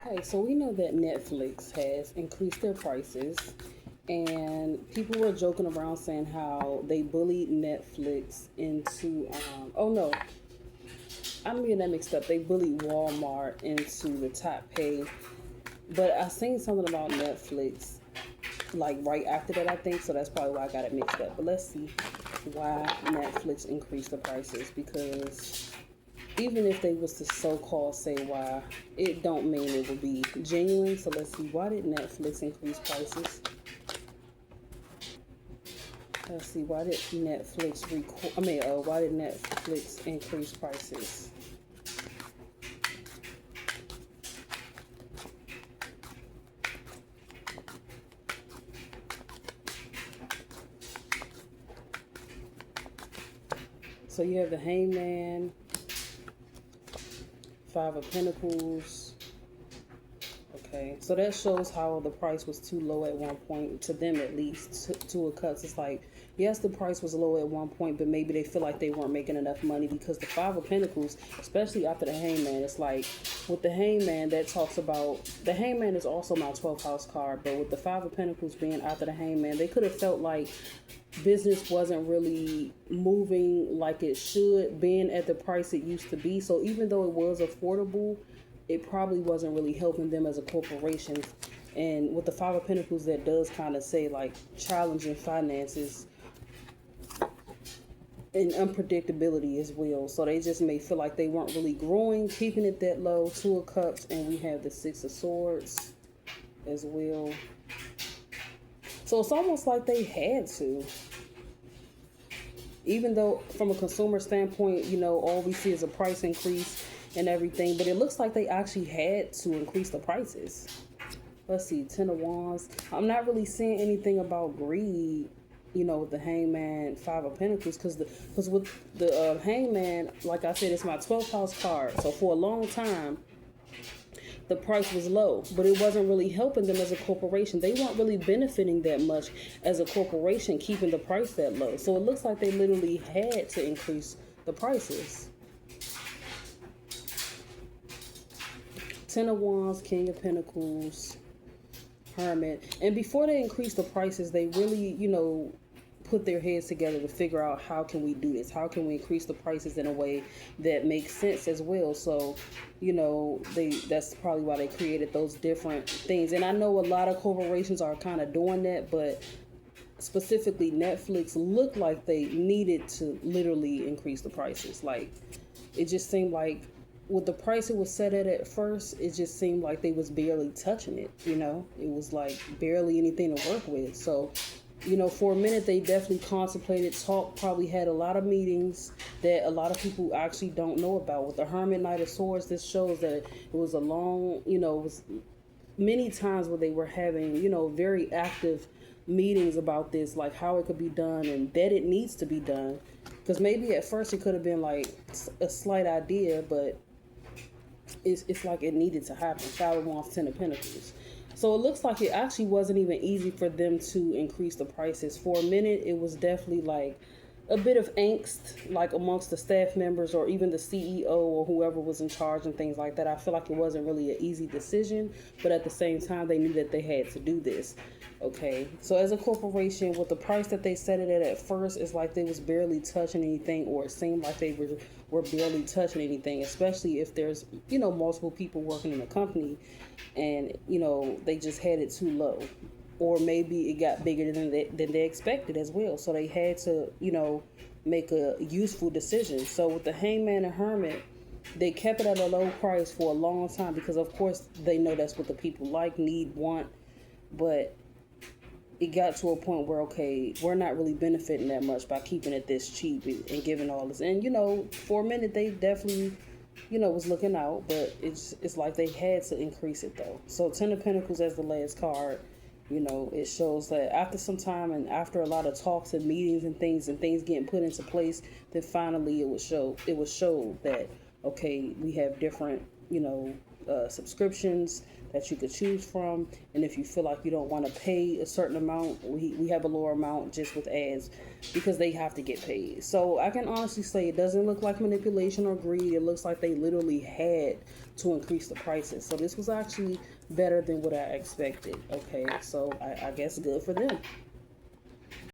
Okay, so we know that Netflix has increased their prices, and people were joking around saying how they bullied Netflix into. Oh no, I'm getting that mixed up. They bullied Walmart into the top pay, but I seen something about Netflix like right after that, I think. So that's probably why I got it mixed up. But let's see why Netflix increased the prices, because even if they was to so-called say why, it don't mean it will be genuine. So let's see, why did Netflix increase prices? Let's see, why did Netflix record? Why did Netflix increase prices? So you have the Hangman, Five of Pentacles. Okay, so that shows how the price was too low at one point, to them at least, to a cuts. It's like, yes, the price was low at one point, but maybe they feel like they weren't making enough money, because the Five of Pentacles, especially after the Hangman, it's like, with the Hangman, that talks about, the Hangman is also my 12th house card, but with the Five of Pentacles being after the Hangman, they could have felt like business wasn't really moving like it should, being at the price it used to be. So even though it was affordable, it probably wasn't really helping them as a corporation. And with the Five of Pentacles, that does kind of say like challenging finances and unpredictability as well. So they just may feel like they weren't really growing, keeping it that low. Two of Cups, and we have the Six of Swords as well. So it's almost like they had to. Even though from a consumer standpoint, all we see is a price increase and everything, but it looks like they actually had to increase the prices. Let's see, Ten of Wands. I'm not really seeing anything about greed, with the Hangman, Five of Pentacles, because with the Hangman, like I said, it's my 12th house card. So for a long time, the price was low, but it wasn't really helping them as a corporation. They weren't really benefiting that much as a corporation, keeping the price that low. So it looks like they literally had to increase the prices. Ten of Wands, King of Pentacles, Hermit. And before they increased the prices, they really, put their heads together to figure out, how can we do this? How can we increase the prices in a way that makes sense as well? So, that's probably why they created those different things. And I know a lot of corporations are kind of doing that, but specifically Netflix looked like they needed to literally increase the prices. Like, it just seemed like with the price it was set at first, it just seemed like they was barely touching it. It was like barely anything to work with. So for a minute they definitely contemplated, talked, probably had a lot of meetings that a lot of people actually don't know about. With the Hermit, Knight of Swords, this shows that it was a long, it was many times where they were having, very active meetings about this, like how it could be done and that it needs to be done. Because maybe at first it could have been like a slight idea, but it's like it needed to happen. Five of Wands, Ten of Pentacles. So it looks like it actually wasn't even easy for them to increase the prices. For a minute, it was definitely like a bit of angst, like amongst the staff members or even the CEO or whoever was in charge and things like that. I feel like it wasn't really an easy decision, but at the same time, they knew that they had to do this. Okay, so as a corporation, with the price that they set it at first, it's like they was barely touching anything, or it seemed like they were barely touching anything, especially if there's, multiple people working in a company and, they just had it too low. Or maybe it got bigger than they expected as well. So they had to, make a useful decision. So with the Hangman and Hermit, they kept it at a low price for a long time because, of course, they know that's what the people like, need, want. But it got to a point where, okay, we're not really benefiting that much by keeping it this cheap and giving all this. And, for a minute, they definitely, was looking out. But it's like they had to increase it, though. So Ten of Pentacles as the last card. It shows that after some time and after a lot of talks and meetings and things getting put into place, then finally it was showed that, okay, we have different, subscriptions that you could choose from. And if you feel like you don't want to pay a certain amount, we have a lower amount just with ads because they have to get paid. So I can honestly say it doesn't look like manipulation or greed. It looks like they literally had to increase the prices. So this was actually better than what I expected. Okay, so I guess good for them.